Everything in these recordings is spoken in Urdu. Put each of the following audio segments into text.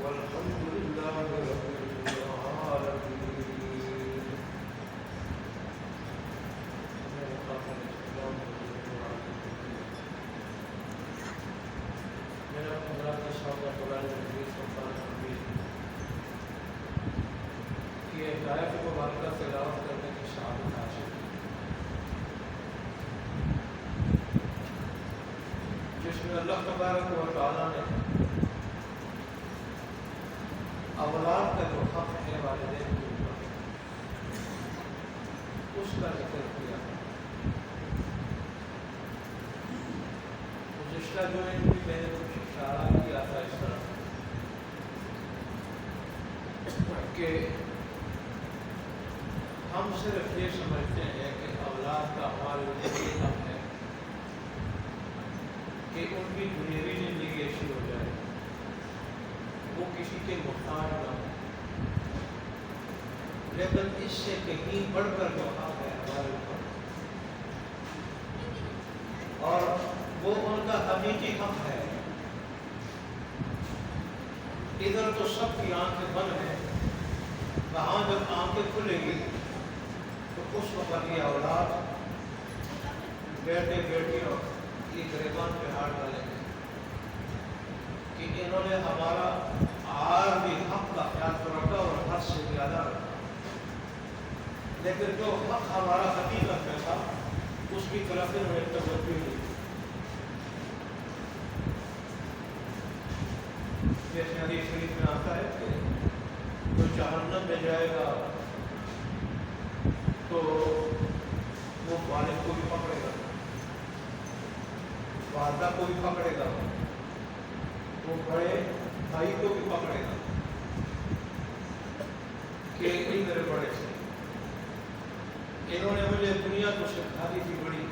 والحمد لله رب العالمين. میرا خدا کا شوق قرآن مجید سبحان حمید کی ہدایت مبارکہ سے تلاوت کرنے کی شہادت حاصل کی، جس میں اللہ تبارک و تعالیٰ نے اولاد کا جو حق ہے والدین کے اوپر اس کا ذکر کیا. گزشتہ جو ہے میں نے کچھ اشارہ کیا تھا اس طرح کہ ہم صرف یہ سمجھتے ہیں کہ اولاد کا ہمارے اوپر یہ حق ہے کہ ان کی دنیاوی زندگی اچھی ہو جائے، وہ کسی کے محتاج نہ ہو، لیکن اس سے کہیں بڑھ کر جو حق ہے ہمارے اوپر اور وہ ان کا حقیقی حق ہے. ادھر تو سب کی آنکھیں بند ہیں، وہاں جب آنکھیں کھلے گی تو اس وقت یہ اولاد بیٹے بیٹیوں کی گریبان پہ ہاتھ ڈالیں گے کہ انہوں نے ہمارا عارضی حق کا خیال تو رکھا اور حد سے زیادہ رکھا، لیکن جو حق ہمارا حقیقت میں تھا اس کی طرف انہوں نے توجہ نہیں. جیسے حدیث شریف میں آتا ہے کہ جو جہنم میں جائے گا تو وہ والد کو بھی پکڑے گا، والدہ کو بھی پکڑے گا، وہ بڑے بھائی کو بھی پکڑے گا کہ یہ میرے بڑے سے انہوں نے مجھے دنیا کو سکھا دی تھی بڑی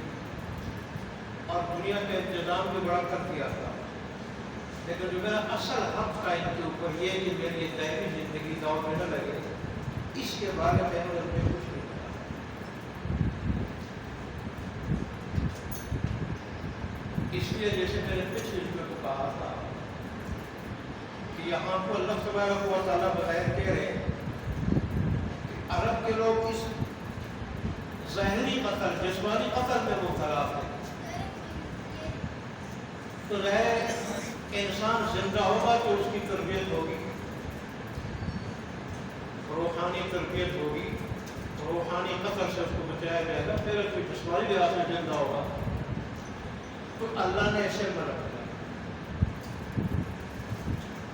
اور دنیا کا انتظام بھی بڑا کر دیا تھا، لیکن جو میرا اصل حق تھا ان کے اوپر یہ کہ میری یہ دائمی زندگی داؤ میں نہ لگے، اس کے بارے میں انہوں نے مجھے کچھ نہیں کہا. اس لیے جیسے میں نے پچھلے جمعے کو کہا تھا کہ یہاں کو اللہ تبارک و تعالیٰ بظاہر کہہ رہے ہیں کہ عرب کے لوگ اس ظاہری قتل جسمانی قتل میں مبتلا ہیں، تو رہے انسان زندہ ہوگا تو اس کی تربیت ہوگی، روحانی تربیت ہوگی، روحانی قتل سے اس کو بچایا جائے گا، پھر کوئی جسمانی لحاظ سے زندہ ہوگا تو اللہ نے ایسے منع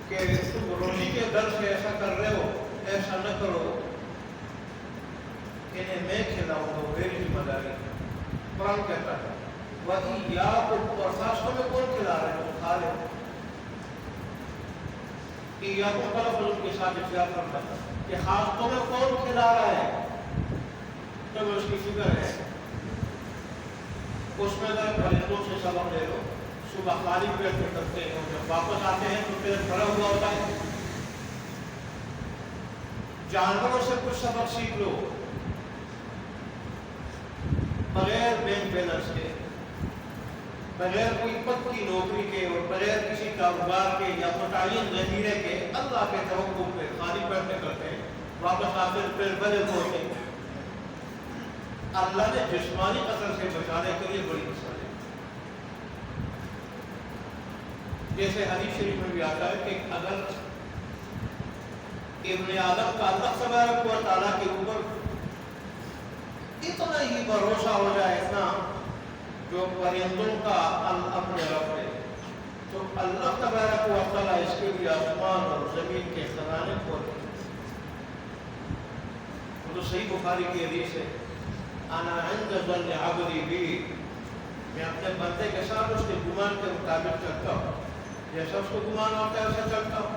کیا کہ تم روزی کے ڈر سے ایسا کر رہے ہو، ایسا نہ کرو، انہیں میں کھلاؤں گا، میری ذمہ داری. قرآن کہتا ہے وَإِيَّاكُمْ، اور خاصوں میں کون کھلا رہے ہو؟ کھا رہے ہو. ایاکم کا لفظ اس کے ساتھ اختیار کرنا تھا کہ خاصوں میں کون کھلا رہا ہے، تو اس کی فکر ہے. اس میں اگر پرندوں سے سبق لے لو، صبح خالی پیٹ میں کرتے ہیں، جب واپس آتے ہیں تو پیٹ بھرا ہوا ہوتا ہے. جانوروں سے کچھ سبق سیکھ لو، بغیر بینک بیلنس کے، بغیر کوئی پد کی نوکری کے اور بغیر کسی کاروبار کے یا متعین ذخیرے کے اللہ کے توقع پہ خالی پیٹ میں کرتے ہیں، واپس آتے ہیں پھر بھرے ہوتے ہیں. اللہ نے جسمانی قتل سے بچانے کے لیے بڑی مثالیں، جیسے حدیث شریف میں بھی آتا ہے کہ اگر ابن آدم کا اللہ تبارک و تعالیٰ کے اوپر اتنا ہی بھروسہ ہو جائے، اتنا جو پرندوں کا اپنے رب ہے، تو اللہ تبارک و تعالیٰ اس کے لیے آسمان اور زمین کے خزانے کھول دیں. وہ تو صحیح بخاری کی حدیث ہے، انا عند ظن عبدی بی، میں اپنے بندے کے ساتھ اس کے گمان کے مطابق چلتا ہوں، جیسا اس کو گمان ہوتا ہے ویسا چلتا ہوں.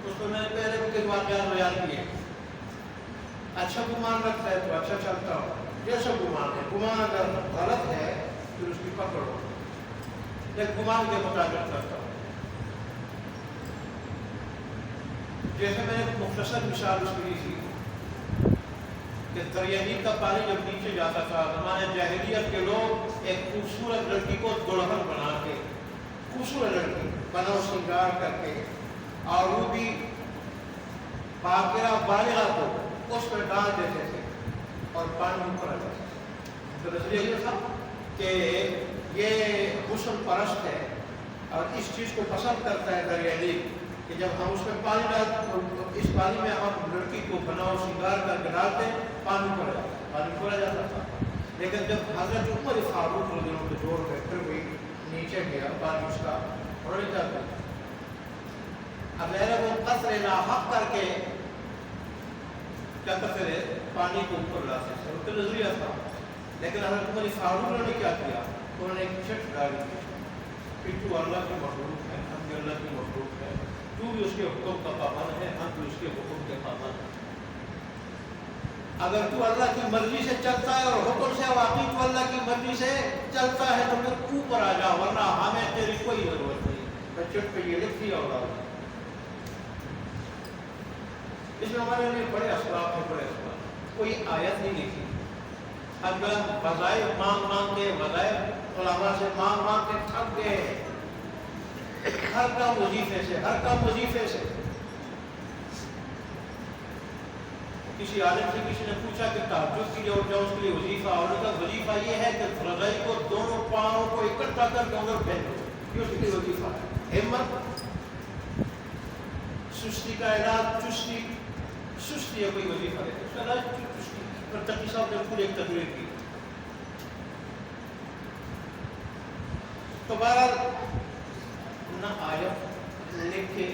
اس کو میں نے پہلے کے واقعات بیان کیے، اچھا گمان رکھتا ہے تو اچھا چلتا ہوں، جیسا گمان ہے. گمان اگر غلط ہے پھر اس کی پکڑو، لیکن گمان کے مطابق چلتا ہوں. جیسے میں نے مختصر مثال اس کی تھی کہ دریا نیل کا پانی جب نیچے جاتا تھا، ہمارے جاہلیت کے لوگ ایک خوبصورت لڑکی کو دلہن بنا کے، خوبصورت لڑکی بنا سنگار کر کے اور وہ بھی باقرہ بالغہ کو اس میں ڈال دیتے تھے اور پانی اوپر آ جاتا تھا. تو نظریہ یہ تھا کہ یہ غسل پرست ہے اور اس چیز کو پسند کرتا ہے دریا نیل کہ جب ہم اس میں پانی ڈالتے اس پانی میں ہم لڑکی کو بناؤ سنگار کر کے ڈالتے پانی پڑ جاتا پانی پڑ جاتا تھا. لیکن جب حضرت عمر فاروق رضی اللہ عنہ کے دور پہ پھر وہی نیچے گیا پانی اس کا پڑ جاتا. اب میرا وہ قطرے ناحق کر کے کیا کرتے رہے پانی کو اوپر لاتے تھے ان کا نظریہ تھا. لیکن حضرت عمر فاروق نے کیا کیا انہوں نے ایک شرط ڈالی کہ تو اللہ کی مخلوق ہے ہم بھی اللہ کی مخلوق ہے تو بھی اس کے حکم کا پابند ہے ہم بھی اس کے حکم کے پابند ہیں. اگر تو اللہ کی مرضی سے چلتا ہے اور حکم سے واقعی تو اللہ کی مرضی سے چلتا ہے تو پھر اوپر آ جا ورنہ ہمیں تیری کوئی ضرورت نہیں. بچوں پہ یہ لکھ دیا ہوگا اس میں ہمارے لیے بڑے اسباب ہیں بڑے اسباب. کوئی آیت نہیں لکھی. اگر وظائف مانگ مانگ کے وظائف علماء سے مانگ مانگ کے تھک گئے ہر کام وظیفے سے ہر کام وظیفے سے. کسی عالم سے کسی نے پوچھا کہ تہجد کے لیے اٹھ جاؤ اس کے لیے وظیفہ اور ان کا وظیفہ یہ ہے کہ رضائی کو دونوں پاؤں کو اکٹھا کر کے ادھر پھینک دو یہ اس کے لیے وظیفہ ہے. ہمت سستی کا علاج سستی ہے کوئی وظیفہ ہے اس کا علاج سستی. پر تقی صاحب نے پورے ایک تقریر کی تو بہرحال نہ آیت لکھ کے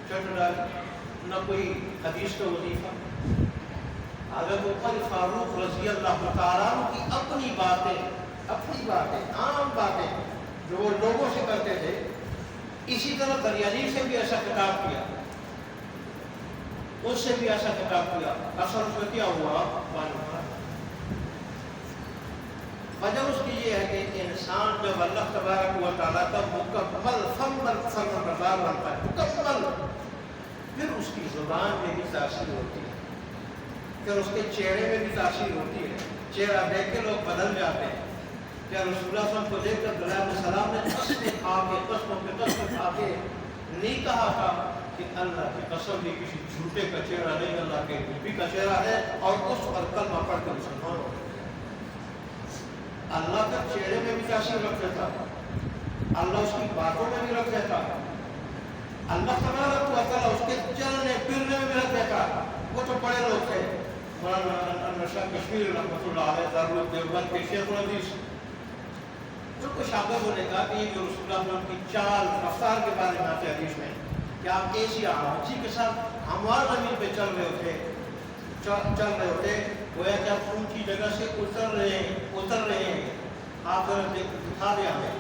چٹ ڈالی نہ کوئی حدیث کا وظیفہ. حضرت عمر فاروق رضی اللہ تعالیٰ کی اپنی باتیں عام باتیں جو وہ لوگوں سے کرتے تھے اسی طرح دریانی سے بھی ایسا خطاب کیا اس سے بھی ایسا خطاب کیا. اثر اس میں کیا ہوا وجہ اس کی یہ ہے کہ انسان جب اللہ تبارک و تعالیٰ کا مکمل فرمانبردار بنتا ہے مکمل پھر اس کی زبان میں بھی تاثیر ہوتی ہے پھر اس کے چہرے میں بھی تاثیر ہوتی ہے. چہرہ دیکھ کے لوگ بدل جاتے ہیں. کیا رسول اللہ صلی اللہ علیہ وسلم کو دیکھ کر علیہ السلام نے قسموں پہ قسم کھا کے نہیں کہا تھا کہ اللہ کی قسم بھی کسی جھوٹے کا چہرہ نہیں اللہ کے نبی کا چہرہ ہے اور اس پر کلمہ پڑھ کر مسلمان ہو. اللہ کا چہرے میں بھی تاثیر رکھتا تھا اللہ اس کی باتوں میں بھی رکھ دیتا اللہ تبارک و تعالیٰ اس کے چلنے پھرنے میں بھی رکھ دیتا. وہ تو بڑے لوگ تھے مولانا شاہ کشمیر رحمۃ اللہ علیہ دارالدیوبند کے شیخ الحدیث ان کو شاگردوں نے کہا کہ یہ جو رسول اللہ کی چال رفتار کے بارے میں آتے حدیث میں کہ آپ ایسی آرامچی کے ساتھ ہموار زمین پہ چل رہے ہوتے گویا کہ آپ اونچی جگہ سے اتر رہے ہیں. آپ دکھا دیں ہمیں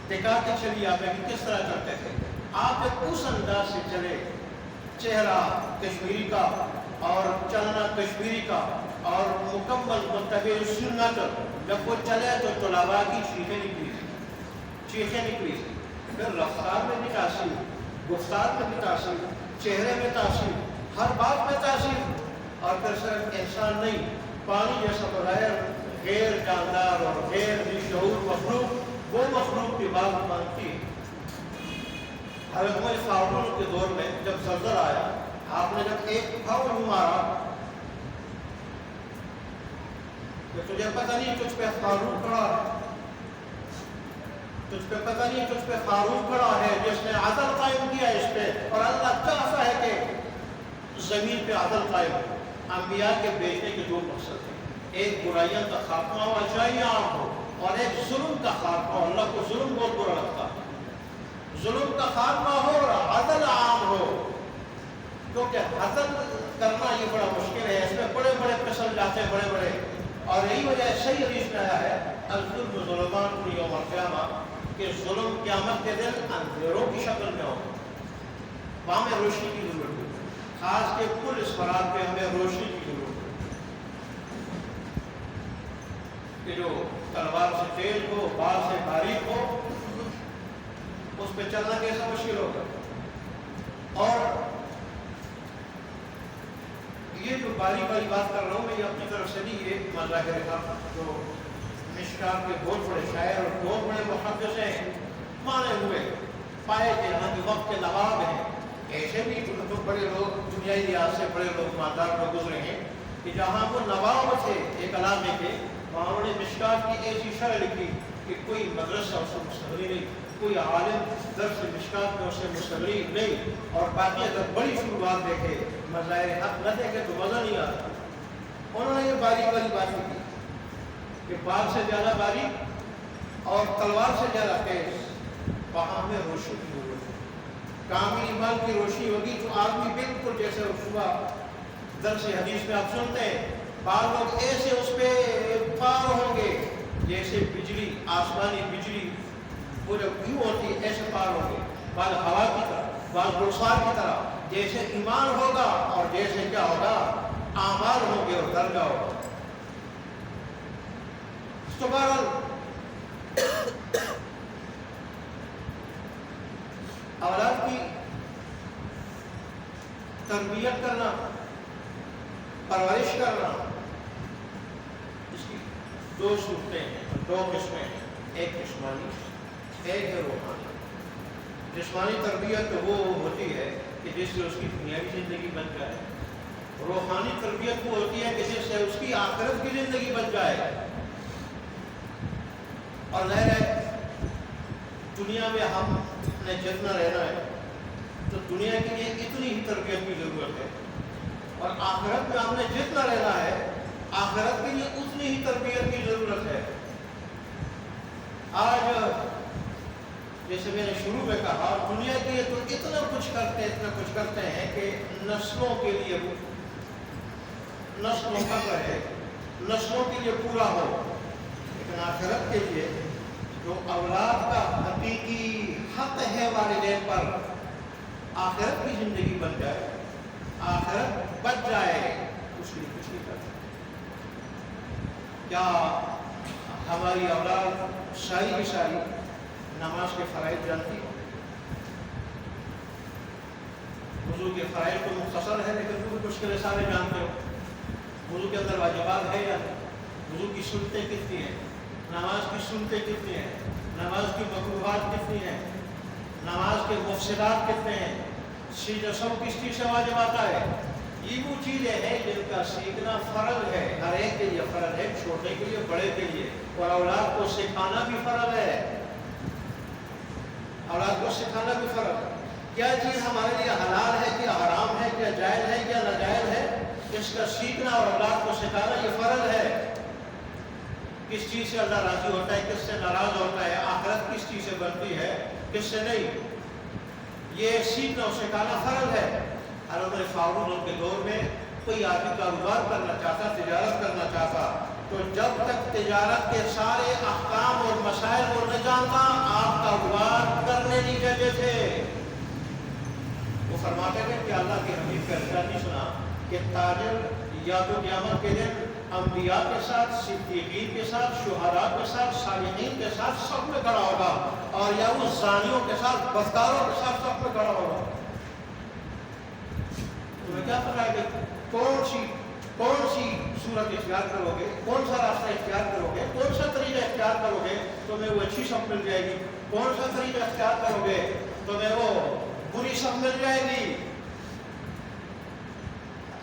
دکھا کے چلیے آپ کہ کس طرح چلتے تھے. آپ اس انداز سے چلے چہرہ کشمیری کا اور چلنا کشمیری کا اور مکمل متبع سنت. جب وہ چلے تو طلباء کی چیخیں نکلی پھر رفتار میں بھی تاثیر گفتار میں بھی تاثیر چہرے میں تاثیر ہر بات میں تاثیر. اور پھر صرف انسان نہیں پانی جیسا بغیر غیر جاندار اور غیر شعور مخلوق وہ مخلوق کی بات مانتی ہے. حضرت عمر فاروق کے دور میں جب زلزلہ آیا آپ نے جب ایک پھاؤں مارا کہ تجھے پتہ نہیں تجھ پہ فاروق کھڑا ہے تجھ پہ پتہ نہیں تجھ پہ فاروق کھڑا ہے جس نے عدل قائم کیا اس پہ اور اللہ چاہتا ہے کہ زمین پہ عدل قائم ہو. انبیاء کے بھیجنے کے دو مقصد ہیں ایک برائیاں کا خاتمہ ہو اچھائیاں عام ہو اور ایک ظلم کا خاتمہ ہو. اللہ کو ظلم بہت برا لگتا ہے. ظلم کا خاتمہ ہو اور عدل عام ہو کیونکہ عدل کرنا یہ بڑا مشکل ہے. اس میں بڑے بڑے قسم جاتے ہیں بڑے اور یہی وجہ صحیح حدیث میں آیا ہے الظلم ظلمان یوم القیامہ کہ ظلم قیامت کے دن اندھیروں کی شکل میں ہوگا. وہاں میں روشنی کی ضرورت ہے خاص کے کل اسفرات پہ ہمیں روشنی کی ضرورت ہے کہ جو تلوار سے تیز ہو بال سے باریک ہو اس پہ چلنا کیسا مشکل ہوگا. اور یہ جو باری بات کر رہا ہوں میں یہ اپنی طرف سے نہیں یہ مظاہر کا جو مشکات کے بہت بڑے شاعر اور بہت بڑے محدث ہیں مانے ہوئے پائے کے یہاں کے وقت کے نواب ہیں ایسے بھی تو بڑے لوگ دنیائی لحاظ سے بڑے لوگ مالدار لوگ گزرے ہیں کہ جہاں وہ نواب تھے ایک علامے کے، وہاں انہوں نے مشکات کی ایسی شرح لکھی کہ کوئی مدرسہ اس سے مستغنی نہیں، کوئی عالم درس مشکات میں اس سے مستغنی نہیں، اور باقی اگر بڑی شروعات دیکھے مظاہر حق نہ دیکھے تو مزہ نہیں آتا۔ انہوں نے یہ باریک والی بات کی کہ بال سے زیادہ باریک اور تلوار سے زیادہ تیز وہاں میں روشنی کی ضرورت ہے۔ کامل ایمان کی روشنی ہوگی تو آدمی بالکل جیسے صبح درس حدیث میں آپ سنتے ہیں، بعض لوگ ایسے اس پہ پار ہوں گے جیسے بجلی، آسمانی بجلی وہ جب یوں ہوتی ہے ایسے پار ہوں گے، بعض ہوا کی طرح، بعض رخسار کی طرح، جیسے ایمان ہوگا اور جیسے کیا ہوگا اعمال ہوں گے اور درجہ ہوگا۔ تو بہرحال اولاد کی تربیت کرنا، پرورش کرنا، اس کی دو صورتیں ہیں، دو قسمیں ہیں، ایک جسمانی، ایک ہے روحانی۔ جسمانی تربیت وہ ہوتی ہے کہ جس سے اس کی دنیاوی زندگی بن جائے، روحانی تربیت وہ ہوتی ہے کہ جس سے اس کی آخرت کی زندگی بن جائے۔ اور ظاہر ہے دنیا میں ہم نے جتنا رہنا ہے تو دنیا کے لیے اتنی ہی تربیت کی ضرورت ہے، اور آخرت میں ہم نے جتنا رہنا ہے آخرت کے لیے اتنی ہی تربیت کی ضرورت ہے۔ آج جیسے میں نے شروع میں کہا، دنیا کے لیے تو اتنا کچھ کرتے ہیں کہ نسلوں کے لیے نسلوں کا رہے، نسلوں کے لیے پورا ہو، لیکن آخرت کے لیے جو اولاد کا حقیقی حق ہے والدین پر، آخرت کی زندگی بن جائے، آخرت بچ جائے، اس کے لیے کچھ نہیں کرتا۔ کیا ہماری اولاد ساری کی ساری نماز کے فرائض جانتی ہے؟ وضو کے فرائض تو مختصر ہے لیکن وہ مشکل سارے جانتے ہو۔ وضو کے اندر واجبات ہے یا نہیں؟ وضو کی سنتیں کتنی ہیں؟ نماز کی سنتیں کتنی ہیں؟ نماز کی مکروہات کتنی ہیں؟ نماز کے مفسدات کتنے ہیں؟ سیدھا سب کس چیز سے واجب آتا ہے؟ یہ وہ چیزیں ہیں جن کا سیکھنا فرض ہے، ہر ایک کے لیے فرض ہے، چھوٹے کے لیے، بڑے کے لیے، اور اولاد کو سکھانا بھی فرض ہے، اولاد کو سکھانا بھی فرض ہے۔ کیا چیز ہمارے لیے حلال ہے، کیا حرام ہے، کیا جائز ہے، کیا ناجائز ہے، اس کا سیکھنا اور اولاد کو سکھانا یہ فرض ہے۔ کس چیز سے اللہ راضی ہوتا ہے، کس سے ناراض ہوتا ہے، آخرت کس چیز سے بنتی ہے، کس سے نہیں، یہ سیکھنا اور سکھانا فرض ہے۔ عمر فاروق کے دور میں کوئی آدمی کاروبار کرنا چاہتا، تجارت کرنا چاہتا، تو جب تک تجارت کے سارے احکام اور مسائل کو نہ جانتا آپ کاروبار کرنے نہیں دیتے تھے۔ وہ فرماتے تھے کہ اللہ کے حبیب کا ارشاد نہیں سنا کہ تاجر یا تو قیامت کے دن انبیاء کے ساتھ، صدیقین کے ساتھ، شہداء کے ساتھ، صالحین کے ساتھ سب میں کھڑا ہوگا، اور یا وہ زانیوں کے ساتھ، بدکاروں کے ساتھ سب میں کھڑا ہوگا۔ تمہیں کیا پتا ہے کہ کون سی صورت اختیار کرو گے، کون سا راستہ اختیار کرو گے، کون سا طریقہ اختیار کرو گے تمہیں وہ اچھی سب مل جائے گی، کون سا طریقہ اختیار کرو گے تمہیں وہ بری سب مل جائے گی۔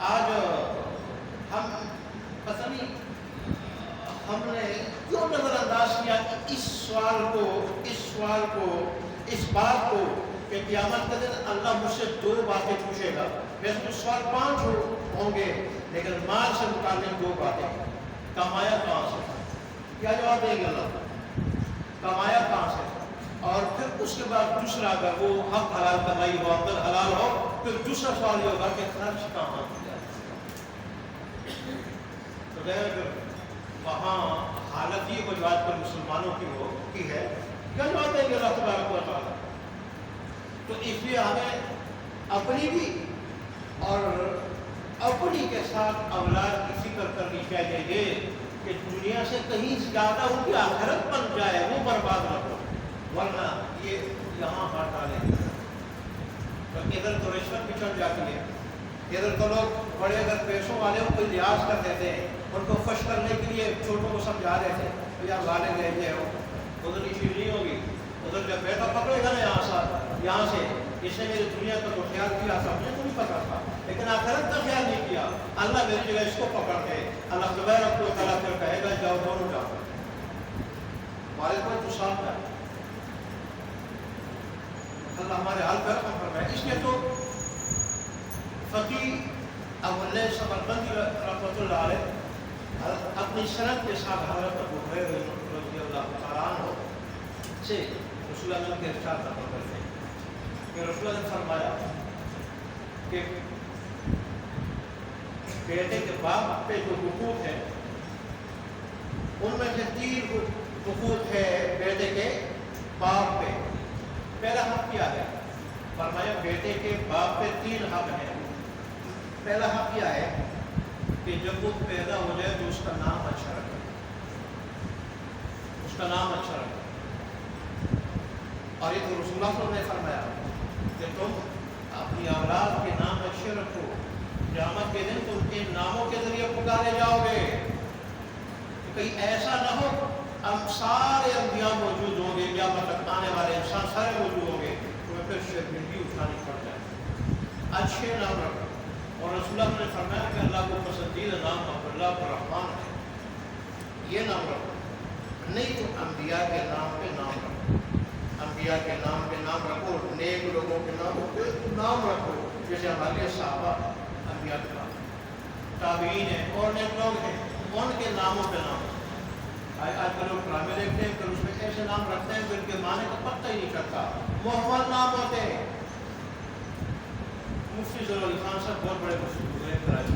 آج ہم پتہ نہیں ہم نے کیوں نظر انداز کیا کہ اس بات کو کہ قیامت کے دن اللہ مجھ سے دو باتیں پوچھے گا، ویسے تو سوال 5 ہوں گے لیکن مال سے متعلق 2 باتیں، کمایا کہاں سے، کیا جواب دیں گے اللہ، کمایا کہاں سے، اور پھر اس کے بعد دوسرا اگر وہ حق حلال کمائی ہو، عمل حلال ہو، پھر دوسرا سوال یہ ہوگا کہ خرچ کہاں کیا۔ تو وہاں حالت یہ کوئی بات پر مسلمانوں کی ہے، کیا جواب دیں گے اللہ تبارک و تعالیٰ۔ تو اس لیے ہمیں اپنی بھی اور اپنی کے ساتھ اولاد کی فکر کرنی چاہیے کہ دنیا سے کہیں زیادہ ان کی آخرت بن جائے، وہ برباد نہ ہو، ورنہ یہ یہاں ہاتھ ڈالیں گے۔ تو ادھر تو رشوت بھی چل جاتی ہے، ادھر تو لوگ بڑے اگر پیسوں والے کو کوئی لحاظ کر دیتے ہیں، ان کو خوش کرنے کے لیے چھوٹوں کو سمجھا رہے تھے یار والے لے جائے ہو، ادھر کی چیز نہیں ہوگی، ادھر جب بیٹا پکڑے گا نا یہاں سے اس نے میری دنیا کا تو خیال کیا تھا، مجھے تو نہیں پتا تھا، لیکن آخرت کا خیال نہیں کیا. اللہ میری جگہ اس کو پکڑ کے اللہ تبارک و تعالیٰ پھر کہے گا جاؤ دونوں جاؤ. ہمارے کوئی تو ساتھ ہے. اللہ ہمارے حال پر رحم فرمائے. اس لیے تو فقی ابو اللیث سمرقندی رحمۃ اللہ علیہ اپنی سند کے ساتھ حضرت ابو ہریرہ رضی اللہ تعالیٰ عنہ سے رسول اللہ کے ارشاد نقل کرتے ہیں کہ رسول اللہ نے فرمایا کہ بیٹے کے باپ پہ جو حقوق ہے ان میں سے 3 حقوق ہے بیٹے کے باپ پہ. پہلا حق کیا ہے؟ فرمایا بیٹے کے باپ پہ 3 حق ہیں. پہلا حق کیا ہے کہ جب وہ پیدا ہو جائے تو اس کا نام اچھا رکھے، اس کا نام اچھا رکھے. اور یہ تو رسول اللہ صلی اللہ علیہ وسلم نے فرمایا کہ تم اپنی اولاد کے نام اچھے رکھو، قیامت کے دن تم ان ناموں کے ذریعے پکارے جاؤ گے. کہیں ایسا نہ ہو ہم سارے انبیاء موجود ہوں گے، قیامت تک آنے والے انسان سارے موجود ہوں گے، تمہیں پھر شرمندگی اٹھانی پڑ جائے. اچھے نام رکھو. اور رسول اللہ نے فرمایا کہ اللہ کو پسندیدہ نام عبداللہ الرحمن ہے، یہ نام رکھو. نہیں تو انبیاء کے نام پہ نام رکھو، انبیاء کے نام پہ نام رکھو، نیک لوگوں کے ناموں پہ نام رکھو. جیسے ہمارے صحابہ انبیاء کے نام، تابعین ہیں اور نیک لوگ ہیں، ان کے ناموں پہ نام. آج کل لوگ ڈرامے دیکھتے ہیں پھر اس میں ایسے نام رکھتے ہیں جن کے معنی کا پتہ ہی نہیں چلتا، محمد نام ہوتے ہیں. مفتی ضلع علی خان صاحب بہت بڑے مفتی گزرے کراچی،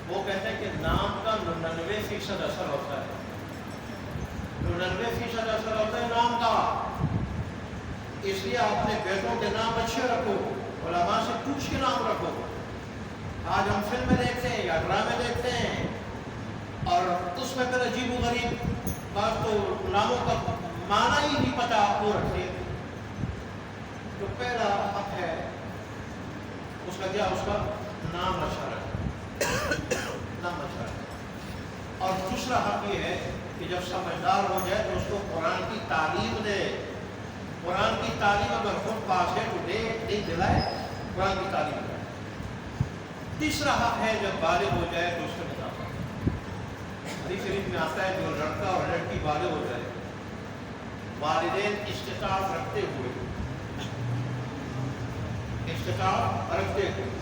وہ کہتے ہیں کہ نام کا 99% اثر ہوتا ہے، 99% اثر ہوتا ہے نام کا. اس لیے اپنے بیٹوں کے نام اچھے رکھو، علماء سے پوچھ کے نام رکھو. آج ہم فلمیں دیکھتے ہیں یا ڈرامے دیکھتے ہیں اور اس میں پھر عجیب و غریب بات تو ناموں کا معنی ہی نہیں پتہ آپ کو رکھتے. تو پہلا حق ہے اس کا کیا؟ اس کا نام اچھا رکھے، نام اچھا رکھے. اور دوسرا حق یہ ہے کہ جب سمجھدار ہو جائے تو اس کو قرآن کی تعلیم دے. قرآن کی تعلیم اگر خود پاس ہے تو دے دلائے، قرآن کی تعلیم دے. تیسرا حق ہے جب بالغ ہو جائے تو اس کا نکاح. حدیث شریف میں آتا ہے جو لڑکا اور لڑکی بالغ ہو جائے، والدین استطاعت رکھتے ہوئے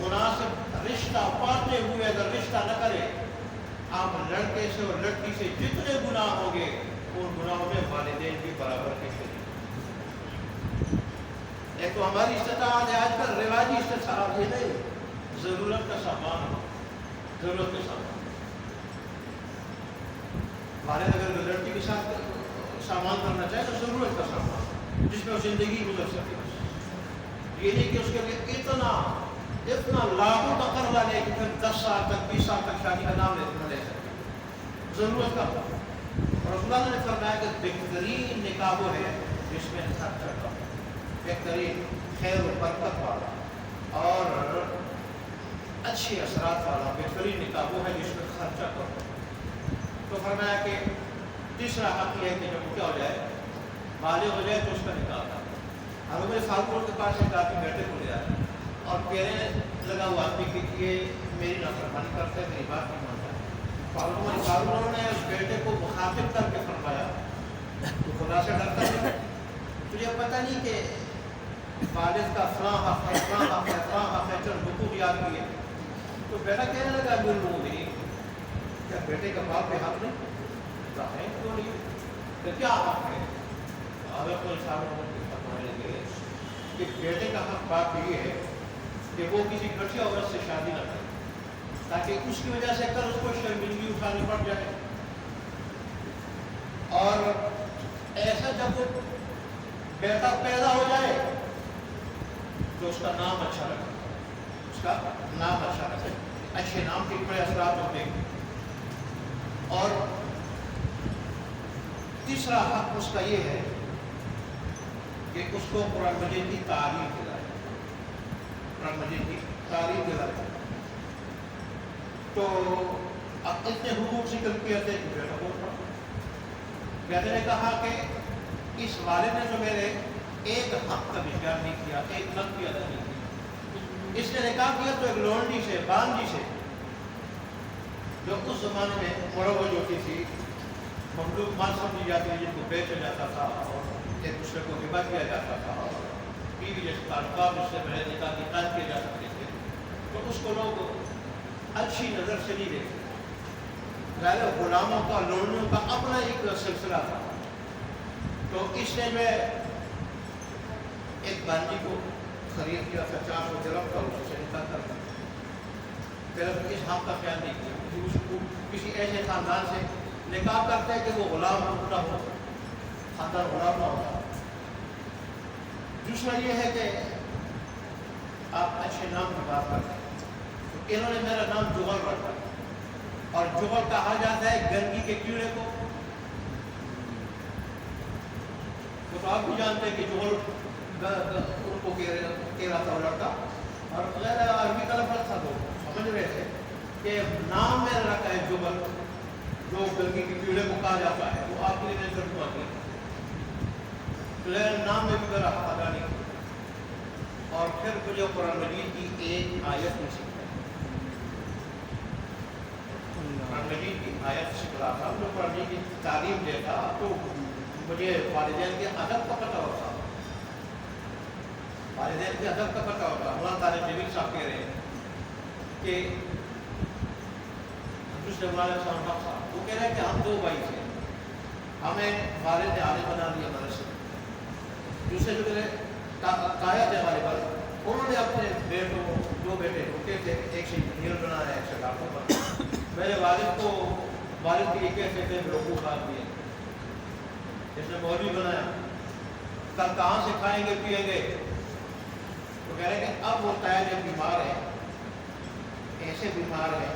مناسب رشتہ پاتے ہوئے اگر رشتہ نہ کرے، آپ لڑکے سے اور لڑکی سے جتنے گناہ ہوں گے ان گناہوں میں والدین بھی برابر کے شریک. ایک تو ہماری استطاعت ہے آج کل رواجی استطاعت ہے، نہیں ضرورت کا سامان ہو، ضرورت کے سامان. والد اگر لڑکی کے ساتھ سامان کرنا چاہے تو ضرورت کا سامان جس میں وہ زندگی گزر سکے. یہ نہیں کہ اس کے لیے اتنا لاکھوں کا قرضہ لے کہ پھر 10 سال تک 20 سال تک شادی کا نام لے سکتے. ضرورت کا. اور رسول اللہ نے فرمایا کہ بہترین نکاح وہ ہے جس میں خرچہ کم، بہترین خیر و برکت والا اور اچھے اثرات والا بہترین نکاح وہ ہے جس میں خرچہ کم. تو فرمایا کہ تیسرا حق یہ ہے کہ جب کیا ہو جائے، بالغ ہو جائے تو اس کا نکاح تھا. اب میرے فاروق کے پاس ایک آدمی بیٹے کو لے آیا اور کہنے لگا وہ آدمی کہ یہ میری نافرمانی کرتا ہے، میری بات نہیں مانتا. فاروق نے اس بیٹے کو مخاطب کر کے فرمایا تو خدا سے ڈرتا ہے، تجھے پتہ نہیں کہ والد کا فلاں حق ہے، فلاں حق ہے، فلاں حق ہے، چل حقوق یاد کیے. تو بیٹا کہنے لگا امیر المومنین کیا بیٹے کا باپ پہ حق نہیں؟ ہے کیوں نہیں؟ کہ کیا حق ہے؟ حضرت صاحب فرمانے لگے کہ بیٹے کا حق باپ یہ ہے کہ وہ کسی گٹھیا عورت سے شادی نہ کرے تاکہ اس کی وجہ سے کل اس کو شرمندگی اٹھانی پڑ جائے. اور ایسا جب وہ بیٹا پیدا ہو جائے تو اس کا نام اچھا رکھے، اس کا نام اچھا رکھے. اچھے نام کے بڑے اثرات ہوتے ہیں. اور تیسرا حق اس کا یہ ہے کہ اس کو قرآن مجید کی تعلیم دلائے، قرآن مجید کی تعلیم دلائے. تو اب اتنے حقوق ذکر کیا تھے کہ بیٹا بہت پڑا. بیٹے نے کہا کہ اس والد نے جو میرے ایک حق کا اظہار نہیں کیا، ایک حق کی ادا نہیں کی۔ اس نے نکاح کیا تو ایک لونڈی سے، باندی سے، جو اس زمانے میں مروج ہوتی تھی، مملوک مال سمجھی جاتی تھی، جن کو بیچا جاتا تھا اور ایک دوسرے کو ہبہ کیا جاتا تھا، اور بیوی جیسے تعلقات اس سے پہلے نکاح کی قید کیے جا سکتے تھے، تو اس کو لوگ اچھی نظر سے نہیں دیکھتے۔ ظاہر غلاموں کا، لونڈیوں کا اپنا ایک سلسلہ تھا، تو اس نے میں ایک باندی کو خرید کیا تھا 400 درہم کا، اس سے نکاح کر دیا۔ پھر اس حق کا خیال نہیں کیا کہ اس کو کسی ایسے خاندان سے نکاح کرتے کہ وہ غلام نہ ہو، خاندان غلام نہ ہوتا۔ دوسرا یہ ہے کہ آپ اچھے نام کی بات کرتے ہیں، تو انہوں نے میرا نام جغل رکھا، اور جغل کہا جاتا ہے گنگی کے کیڑے کو۔ تو آپ بھی جانتے ہیں کہ جغل ان کو کہہ رہا تھا وہ لڑکا، اور غیر عربی کا لفظ تھا، وہ سمجھ رہے تھے کہ نام میں رکھا ہے جغل، جو گنگی کے کیڑے کو کہا جاتا ہے، وہ آپ کے لیے ترجمہ کیا، لیکن نام میں بھی میرا حق ادا نہیں کیا۔ اور پھر مجھے قرآن مجید کی ایک آیت میں سکھا، قرآن مجید کی آیت سکھا تھا، جو قرآن مجید کی تعلیم دیتا تو مجھے والدین کے ادب کا پتہ ہوتا، والدین کے ادب کا پتہ ہوتا۔ مولانا طارق جمیل صاحب کہہ رہے ہیں کہ دوسرے مولانا صاحب صاحب وہ کہہ رہے ہیں کہ ہم دو بھائی تھے، ہمیں والد نے عالم بنا دیا مدرسے، دوسرے جو میرے تایا تھے ہمارے پاس، انہوں نے اپنے بیٹوں کو، دو بیٹے ہوتے تھے، ایک سے انجینئر بنایا، ایک سے ڈاکٹر بنایا۔ میرے والد کو، والد کی کہتے تھے بیوقوف آدمی ہے، اس نے مولوی بنایا، کل کہاں سے کھائیں گے پیئیں گے؟ تو کہہ رہے ہیں کہ اب وہ تایا جب بیمار ہے، ایسے بیمار ہے،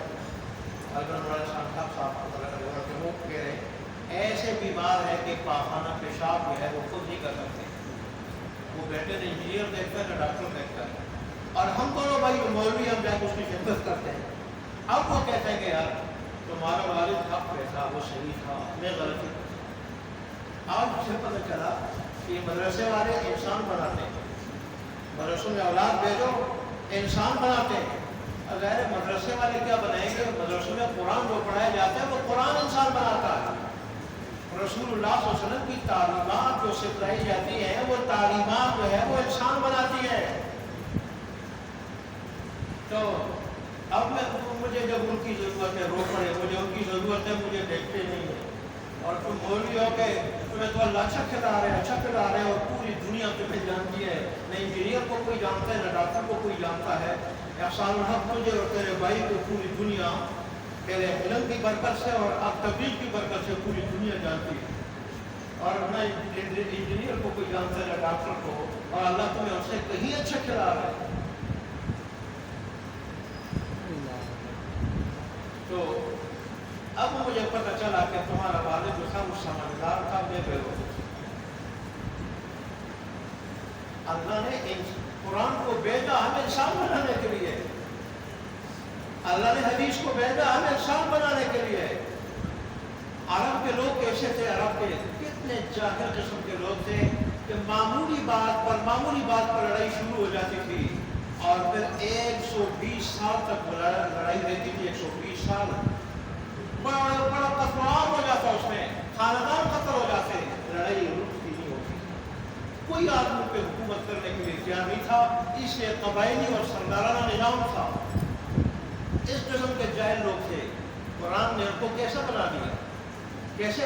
صاحب وہ کہہ رہے ہیں ایسے بیمار ہے کہ پاخانہ پیشاب جو ہے وہ خود نہیں کر سکتے، وہ بیٹے نے انجینئر دیکھتا ہے نہ ڈاکٹر دیکھتا ہے، اور ہم دونوں بھائی مولوی ہم جا کے اس کی خدمت کرتے ہیں۔ اب وہ کہتے ہیں کہ یار تمہارا والد حق پہ تھا، وہ صحیح تھا، میں غلطی تھی۔ آج مجھے پتہ چلا کہ یہ مدرسے والے انسان بناتے ہیں، مدرسوں میں اولاد بھیجو انسان بناتے ہیں۔ اگر مدرسے والے کیا بنائیں گے؟ مدرسوں میں قرآن جو پڑھایا جاتا ہے وہ قرآن انسان بناتا ہے۔ رسول اللہ صلی اللہ علیہ وسلم کی تعلیمات جو سکھلائی جاتی ہیں وہ تعلیمات جو ہے وہ انسان بناتی ہے۔ تو اب مجھے جب ان کی ضرورت ہے رو پڑے، مجھے ان کی ضرورت ہے، مجھے دیکھتے نہیں ہیں، اور تم مولوی ہو کے تمہیں تو اللہ اچھا کھلا رہے اور پوری دنیا تمہیں جانتی ہے، نہ انجینئر کو کوئی جانتا ہے، نہ ڈاکٹر کو کوئی جانتا ہے۔ احسان الحق تجھے اور تیرے بھائی کو پوری دنیا تیرے علم کی برکت سے اور اب تبلیغ کی برکت سے پوری دنیا جانتی ہے، اور نہ انجینئر کو کوئی جانتا ہے نہ ڈاکٹر کو، اور اللہ تمہیں ان سے کہیں اچھا کھلا رہا ہے۔ تو اب مجھے پتہ چلا کہ تمہارا والد جو تھا وہ سمجھدار تھا، بے بیروز۔ اللہ نے قرآن کو بھیجا ہمیں انسان بنانے کے لیے، اللہ نے حدیث کو بھیجا ہمیں انسان بنانے کے لیے۔ عرب کے لوگ کیسے تھے؟ عرب کے کتنے جاہل قسم کے لوگ تھے کہ معمولی بات پر لڑائی شروع ہو جاتی تھی، اور پھر 120 سال تک لڑائی رہتی تھی، 120 سال بڑا قتل عام ہو جاتا، اس میں خاندان قتل ہو جاتے، لڑائی رکتی نہیں ہوتی، کوئی آدمی پہ حکومت کرنے کے لیے تیار نہیں تھا، اس لیے قبائلی اور سردارانہ نظام تھا۔ اس قسم کے جاہل لوگ تھے، قرآن نے ان کو کیسے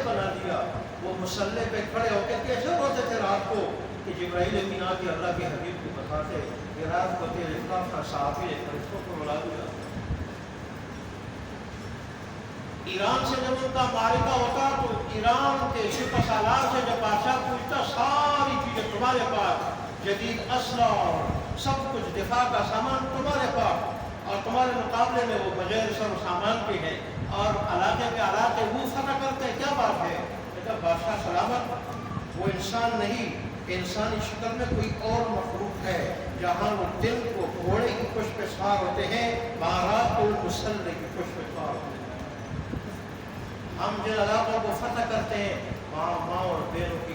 بنا دیا؟ وہ مسلح پہ کھڑے ہو کے کیسے روتے تھے رات کو کہ جبرائیل امین آ کے اللہ کے حبیب کو بتاتے کہ رات کو تیرے کا صحابی نے فرشتوں کو رلا دیا۔ ایران سے جب ان کا معرکہ ہوتا تو ایران کے سپہ سالار سے جب بادشاہ پوچھتا ساری چیزیں تمہارے پاس، جدید اسلحہ اور سب کچھ دفاع کا سامان تمہارے پاس، اور تمہارے مقابلے میں وہ بغیر سر و سامان کے ہیں اور علاقے کے علاقے وہ فتح کرتے ہیں، کیا بات ہے؟ کہتا بادشاہ سلامت، وہ انسان نہیں، انسانی شکل میں کوئی اور مخلوق ہے، جہاں وہ دل کو گھوڑے کی پشت پہ سوار ہوتے ہیں، مہارات کو مسلح کی پشت پہ سوار ہوتے ہیں۔ ہم جن علاقوں کو فتح کرتے ہیں، ماں اور بہنوں کی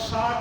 60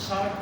60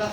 10